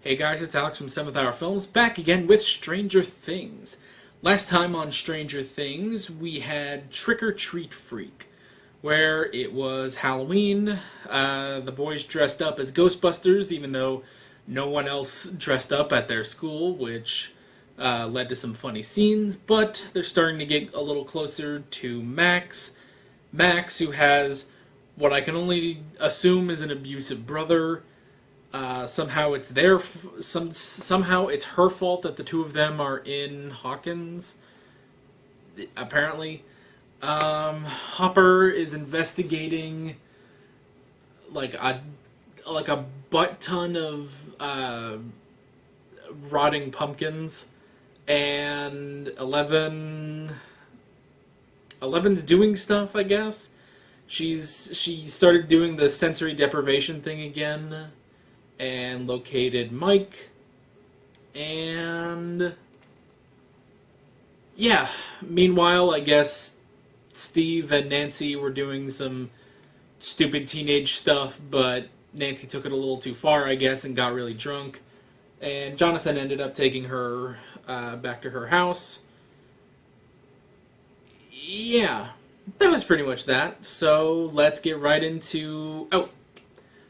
Hey guys, it's Alex from 7th Hour Films, back again with Stranger Things. Last time on Stranger Things, we had Trick or Treat Freak, where it was Halloween. The boys dressed up as Ghostbusters, even though no one else dressed up at their school, which led to some funny scenes, but they're starting to get a little closer to Max. Max, who has what I can only assume is an abusive brother. Somehow it's somehow it's her fault that the two of them are in Hawkins. Apparently, Hopper is investigating like a butt ton of rotting pumpkins, and Eleven's doing stuff. I guess she started doing the sensory deprivation thing again. And located Mike, and yeah, meanwhile, I guess Steve and Nancy were doing some stupid teenage stuff, but Nancy took it a little too far, I guess, and got really drunk, and Jonathan ended up taking her back to her house. Yeah, that was pretty much that, so let's get right into... Oh,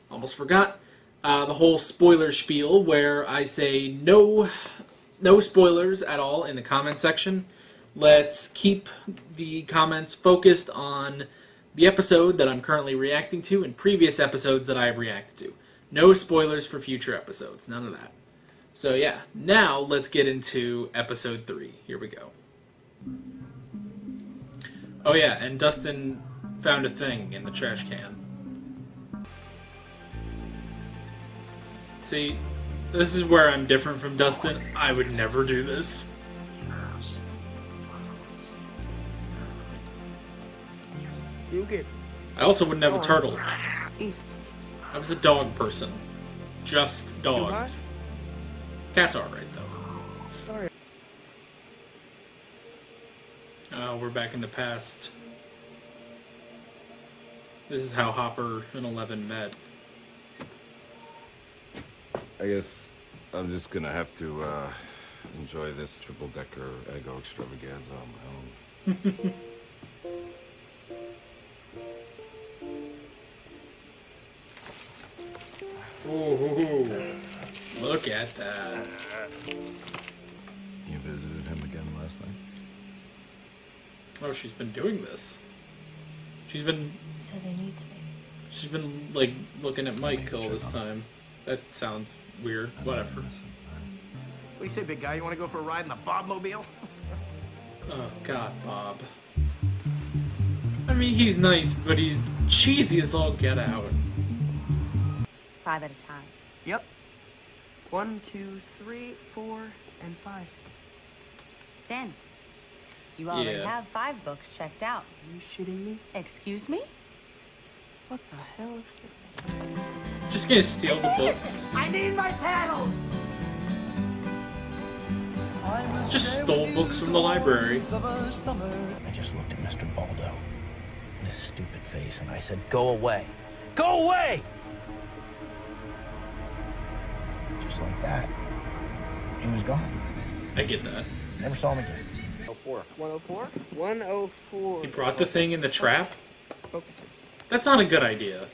almost forgot. The whole spoiler spiel, where I say no spoilers at all in the comment section. Let's keep the comments focused on the episode that I'm currently reacting to and previous episodes that I have reacted to. No spoilers for future episodes, none of that. So yeah, now let's get into episode 3. Here we go. Oh yeah, and Dustin found a thing in the trash can. See, this is where I'm different from Dustin. I would never do this. I also wouldn't have a turtle. I was a dog person. Just dogs. Cats are alright, though. Sorry. Oh, we're back in the past. This is how Hopper and Eleven met. I guess I'm just gonna have to enjoy this triple-decker Eggo extravaganza on my own. Ooh, look at that. You visited him again last night? Oh, she's been doing this. She's been... Says I need to be. She's been, like, looking at Mike all this time. That sounds weird. Whatever. What do you say, big guy? You want to go for a ride in the Bobmobile? Oh, God, Bob. I mean, he's nice, but he's cheesy as all get out. 5 at a time. Yep. 1, 2, 3, 4, and 5. 10. You already Yeah. have 5 books checked out. Are you shitting me? Excuse me? What the hell? Just gonna steal the books. I need my paddle! Just stole books from the library. I just looked at Mr. Baldo and his stupid face, and I said, "Go away! Go away!" Just like that, he was gone. I get that. Never saw him again. 104? 104. He brought the thing in the trap? That's not a good idea.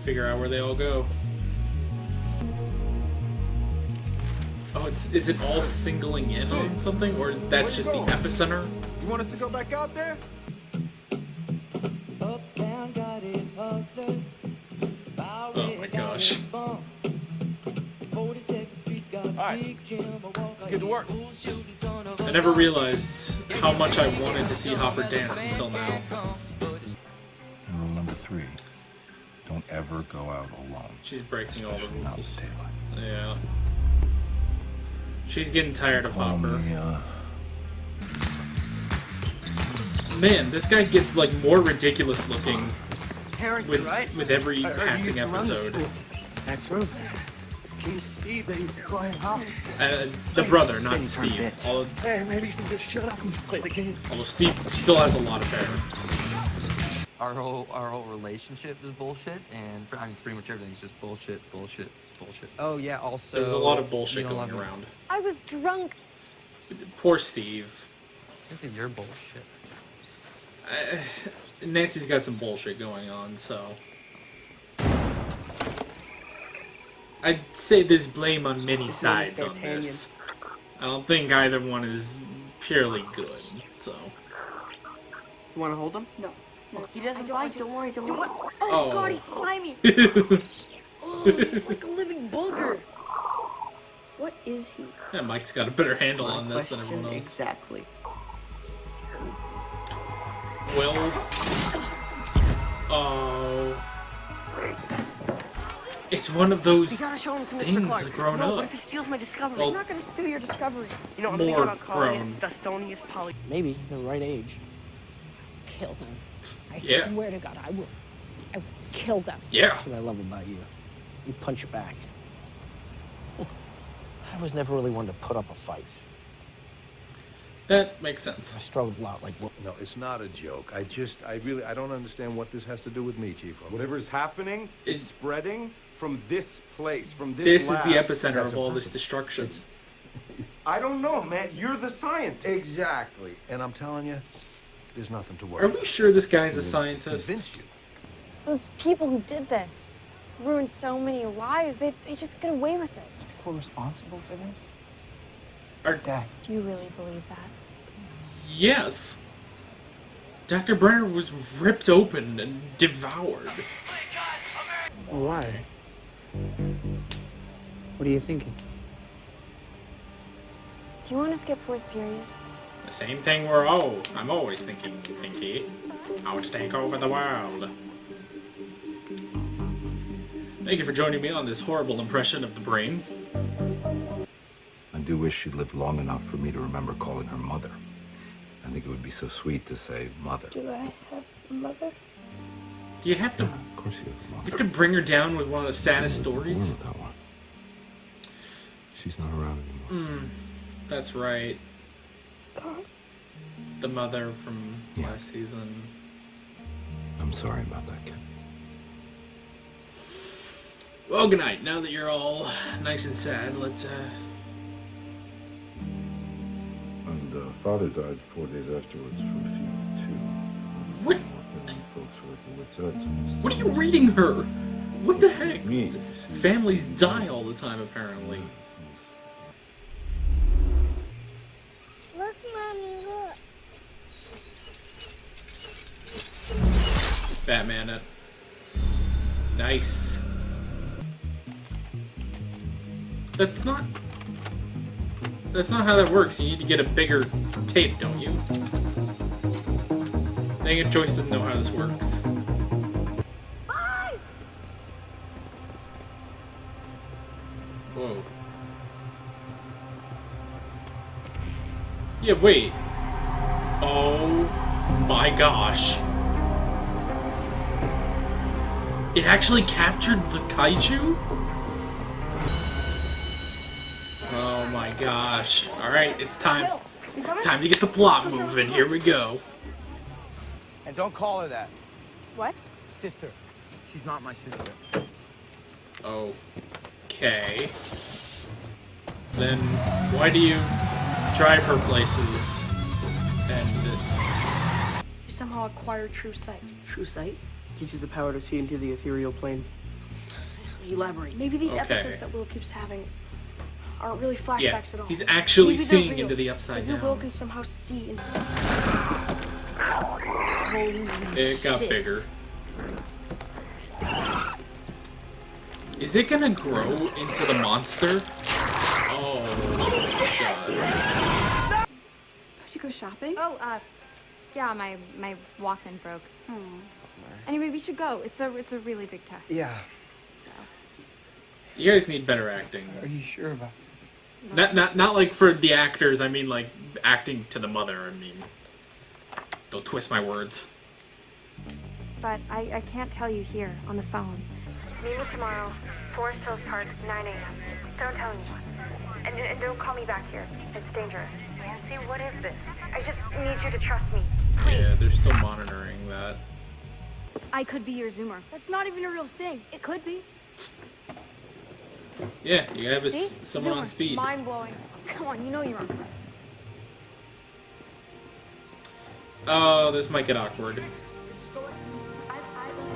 Figure out where they all go. Oh, is it all singling in on something? Or that's just the epicenter? You want us to go back out there? Oh my gosh. Alright. Let's get to work. I never realized how much I wanted to see Hopper dance until now. And rule number 3, don't ever go out alone. She's breaking all the Especially not rules. with daylight. Yeah. She's getting tired of Hopper. Man, this guy gets like more ridiculous looking with every passing episode. That's right. He's Steve that used to play Hopper. The brother, not Steve. Hey, maybe you should just shut up and play the game. Although Steve still has a lot of hair. our whole relationship is bullshit, and I mean, pretty much everything's just bullshit. Oh yeah, also There's a lot of bullshit you don't going love me. around. I was drunk. Poor Steve. It's into your bullshit. Nancy's got some bullshit going on, so I'd say there's blame on many His name is sides on D'Artagnan. this. I don't think either one is purely good, so. You want to hold him? No. He doesn't don't bite. want to. Don't worry. Don't Do worry. it. Oh. Oh, God, he's slimy. Oh, he's like a living booger. What is he? Yeah, Mike's got a better handle My on this than question everyone else. exactly. Well, oh, it's one of those You gotta show him to Mr. things Clark. that grown No, up. what if he steals my discovery? Well- He's not going to steal your discovery. You know, I'm more thinking about calling grown. it Dustonius Poly. Maybe the right age. Kill them. I Yeah. swear to God, I will kill them. Yeah. That's what I love about you. You punch back. I was never really one to put up a fight. That makes sense. I struggled a lot, like, well, No, it's not a joke. I don't understand what this has to do with me, Chief. Whatever is happening is spreading from this place, from this This is lab. the epicenter That's of all this impossible. destruction. It's- I don't know, man. You're the scientist. Exactly. And I'm telling you, there's nothing to worry Are we sure this guy's a scientist? Convince you. Those people who did this ruined so many lives. They just get away with it. we're responsible for this? Are- Dad. Do you really believe that? Yes. Dr. Brenner was ripped open and devoured. Why? What are you thinking? Do you want to skip fourth period? The same thing I'm always thinking, Pinky. How to take over the world. Thank you for joining me on this horrible impression of the brain. I do wish she lived long enough for me to remember calling her mother. I think it would be so sweet to say mother. Do I have a mother? Do you have to... Of course you have a Do mother. you have to bring her down with one of the saddest Born stories? with that one. She's not around anymore. That's right. God. The mother from Yeah. last season. I'm sorry about that, kid. Well, good night. Now that you're all nice and sad, let's, And father died 4 days afterwards from fever, too. What? Folks working with suds. What are you reading her? What the heck? Me, you see. Families die all the time, apparently. Look, Mommy, look. Batman it. Nice. That's not how that works. You need to get a bigger tape, don't you? Dang it, Joyce doesn't know how this works. Whoa. Yeah, wait. Oh my gosh. It actually captured the kaiju? Oh my gosh. Alright, it's time. Time to get the plot moving. Here we go. And don't call her that. What? Sister. She's not my sister. Okay. Then why do you drive her places and You somehow acquire true sight. True sight gives you the power to see into the ethereal plane. Elaborate. Maybe these Okay. episodes that Will keeps having aren't really flashbacks yeah, at all. he's actually Maybe they're seeing real. into the upside Maybe Will down. can somehow see. It got bigger. Is it gonna grow into the monster? Oh god. Did you go shopping? Oh, yeah, my Walkman broke. Anyway, we should go. It's a really big test. Yeah. So. You guys need better acting. Are you sure about this? Not like for the actors, I mean like acting to the mother, I mean. Don't twist my words. But I can't tell you here on the phone. Meet me tomorrow, Forest Hills Park, 9 a.m. Don't tell anyone. And don't call me back here. It's dangerous. Nancy, what is this? I just need you to trust me. Please. Yeah, they're still monitoring that. I could be your Zoomer. That's not even a real thing. It could be. Yeah, you have See? someone on Zoomer. speed. Mind blowing. Come on, you know you're on Quest. Oh, this might get awkward.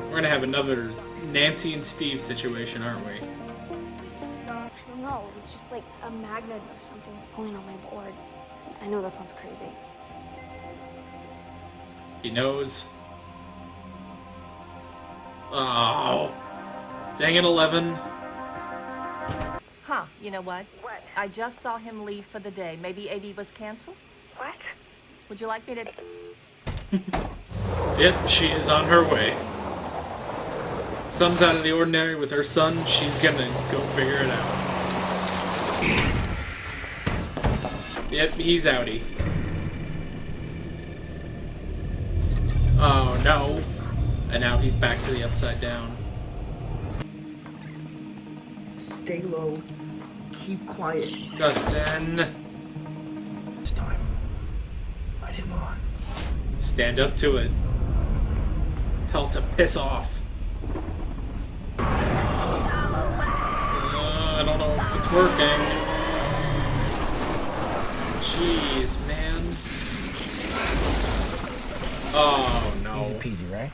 We're gonna have another Nancy and Steve situation, aren't we? I don't know. It was just like a magnet or something pulling on my board. I know that sounds crazy. He knows. Oh. Dang it, 11. Huh, you know what? What? I just saw him leave for the day. Maybe AV was canceled? What? Would you like me to... Yep, she is on her way. Something's out of the ordinary with her son. She's gonna go figure it out. Yep, he's outie. Oh no. And now he's back to the upside down. Stay low. Keep quiet. Dustin. This time, I didn't run. Stand up to it. Tell it to piss off. I don't know if it's working. Jeez, man. Oh, no. Easy peasy, right?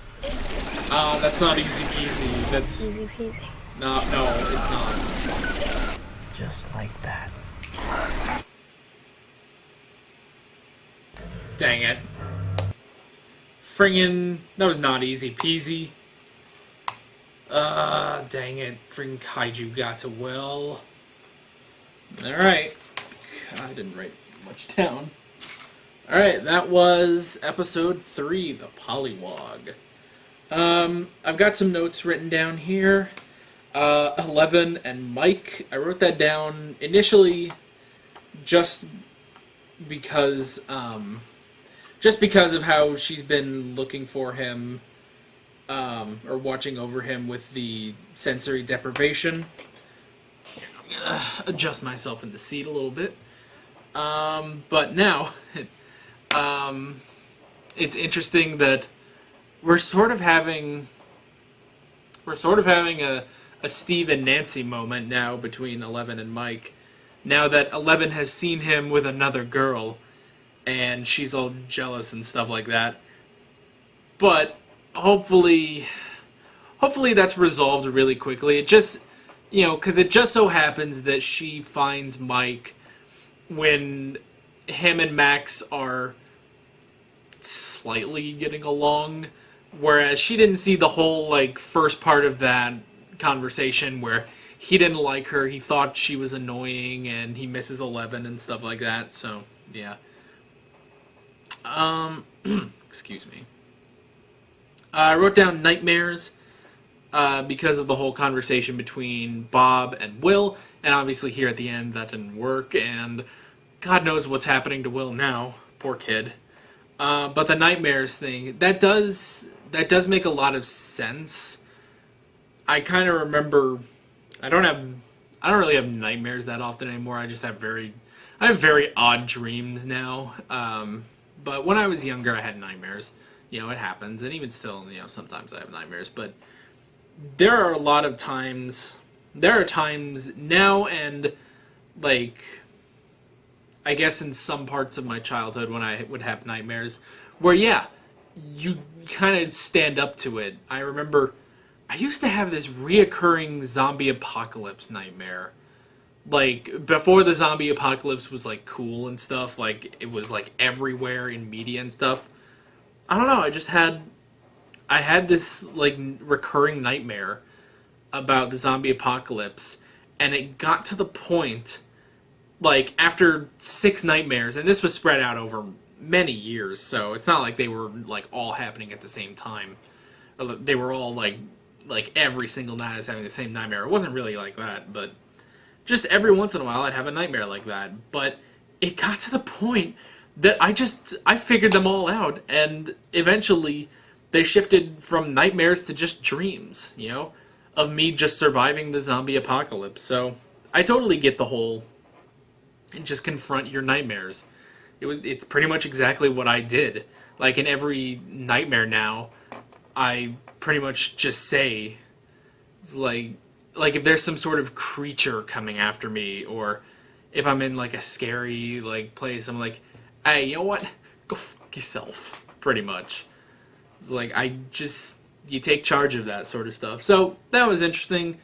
That's not easy peasy. That's... Easy peasy. No, it's not. Just like that. Dang it. Friggin', that was not easy peasy. Dang it. Friggin' kaiju got to Will. Alright. I didn't write much down. Alright, that was episode 3, the Pollywog. I've got some notes written down here. 11 and Mike. I wrote that down initially just because of how she's been looking for him, or watching over him with the sensory deprivation. Adjust myself in the seat a little bit. But now, it's interesting that we're sort of having a Steve and Nancy moment now between 11 and Mike. Now that 11 has seen him with another girl, and she's all jealous and stuff like that. But hopefully that's resolved really quickly. It just, because it just so happens that she finds Mike when him and Max are slightly getting along, whereas she didn't see the whole, first part of that conversation where he didn't like her, he thought she was annoying, and he misses 11 and stuff like that, so, yeah. Excuse me. I wrote down nightmares, because of the whole conversation between Bob and Will, and obviously here at the end that didn't work, and God knows what's happening to Will now, poor kid. But the nightmares thing, that does make a lot of sense. I kind of remember, I don't really have nightmares that often anymore. I just have very odd dreams now. But when I was younger, I had nightmares. It happens, and even still, sometimes I have nightmares. But there are times now, and I guess in some parts of my childhood when I would have nightmares, where you kind of stand up to it. I remember I used to have this reoccurring zombie apocalypse nightmare. Before the zombie apocalypse was, cool and stuff, it was, everywhere in media and stuff. I don't know, I had this, recurring nightmare about the zombie apocalypse, and it got to the point, after 6 nightmares, and this was spread out over many years, so it's not like they were, all happening at the same time. Or they were all, every single night I was having the same nightmare. It wasn't really like that, but just every once in a while I'd have a nightmare like that. But it got to the point that I figured them all out, and eventually they shifted from nightmares to just dreams, of me just surviving the zombie apocalypse. So I totally get the whole, and just confront your nightmares. It's pretty much exactly what I did. In every nightmare now, I pretty much just say, like if there's some sort of creature coming after me, or if I'm in like a scary like place, I'm like, hey, you know what? Go fuck yourself, pretty much. It's like, you take charge of that sort of stuff. So that was interesting.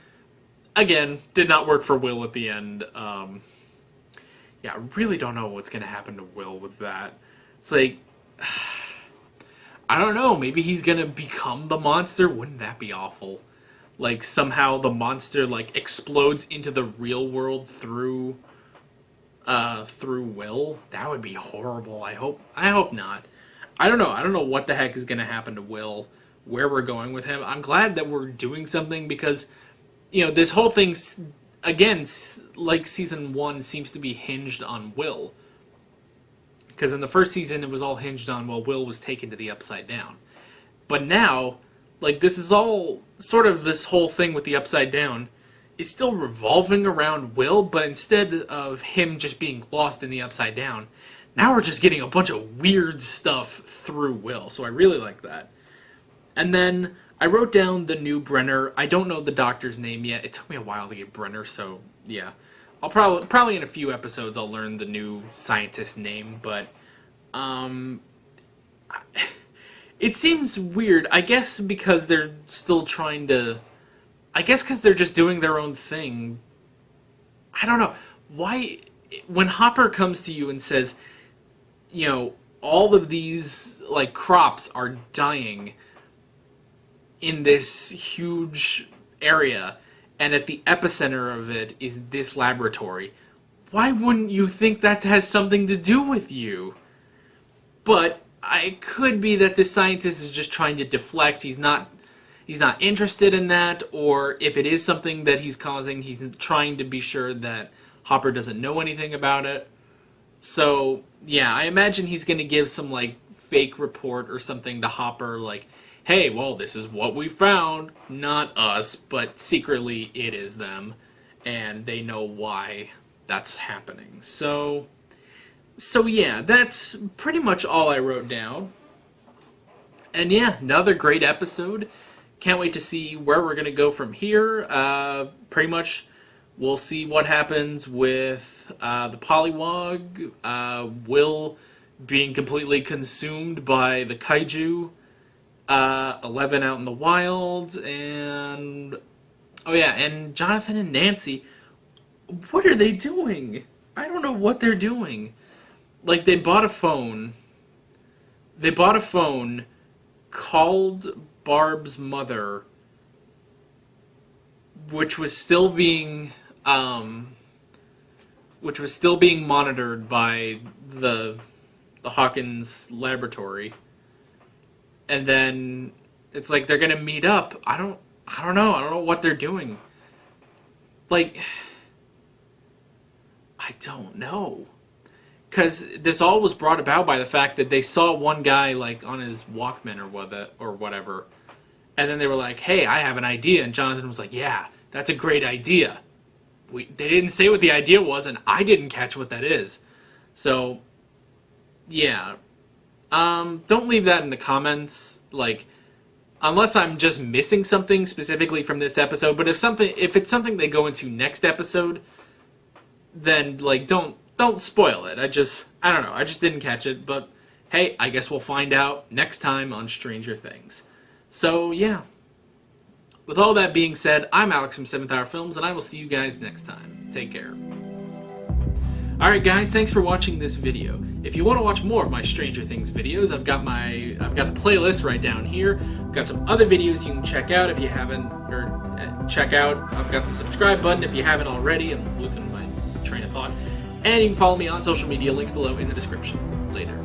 Again, did not work for Will at the end. Yeah, I really don't know what's going to happen to Will with that. It's like, I don't know, maybe he's going to become the monster? Wouldn't that be awful? Like, somehow the monster, like, explodes into the real world through Will? That would be horrible. I hope not. I don't know what the heck is going to happen to Will, where we're going with him. I'm glad that we're doing something because, you know, this whole thing, again, like season 1, seems to be hinged on Will. Because in the first season, it was all hinged on, well, Will was taken to the Upside Down. But now, like, this is all sort of this whole thing with the Upside Down is still revolving around Will, but instead of him just being lost in the Upside Down, now we're just getting a bunch of weird stuff through Will. So I really like that. And then I wrote down the new Brenner. I don't know the doctor's name yet. It took me a while to get Brenner, so yeah. I'll probably in a few episodes I'll learn the new scientist name, but it seems weird. I guess because they're still trying to, I guess because they're just doing their own thing. I don't know. Why, when Hopper comes to you and says, you know, all of these, like, crops are dying in this huge area, and at the epicenter of it is this laboratory, why wouldn't you think that has something to do with you? But it could be that the scientist is just trying to deflect. He's not interested in that, or if it is something that he's causing, he's trying to be sure that Hopper doesn't know anything about it. So, yeah, I imagine he's going to give some, like, fake report or something to Hopper, like, hey, well, this is what we found. Not us, but secretly it is them. And they know why that's happening. So yeah, that's pretty much all I wrote down. And yeah, another great episode. Can't wait to see where we're going to go from here. Pretty much, we'll see what happens with the Pollywog. Will being completely consumed by the kaiju. 11 out in the wild, and oh yeah, and Jonathan and Nancy, what are they doing? I don't know what they're doing. Like, they bought a phone, called Barb's mother, which was still being monitored by the Hawkins laboratory. And then it's like they're gonna meet up. I don't know what they're doing. Like, I don't know. Because this all was brought about by the fact that they saw one guy, like, on his Walkman or whatever. And then they were like, hey, I have an idea. And Jonathan was like, yeah, that's a great idea. They didn't say what the idea was, and I didn't catch what that is. So, yeah. Don't leave that in the comments, like, unless I'm just missing something specifically from this episode. But if it's something they go into next episode, then, like, don't spoil it. I don't know, I just didn't catch it. But hey, I guess we'll find out next time on Stranger Things. So yeah, with all that being said, I'm Alex from 7th Hour Films, and I will see you guys next time. Take care. Alright guys, thanks for watching this video. If you want to watch more of my Stranger Things videos, I've got the playlist right down here. I've got some other videos you can check out if you haven't, or check out. I've got the subscribe button if you haven't already. I'm losing my train of thought. And you can follow me on social media, links below in the description. Later.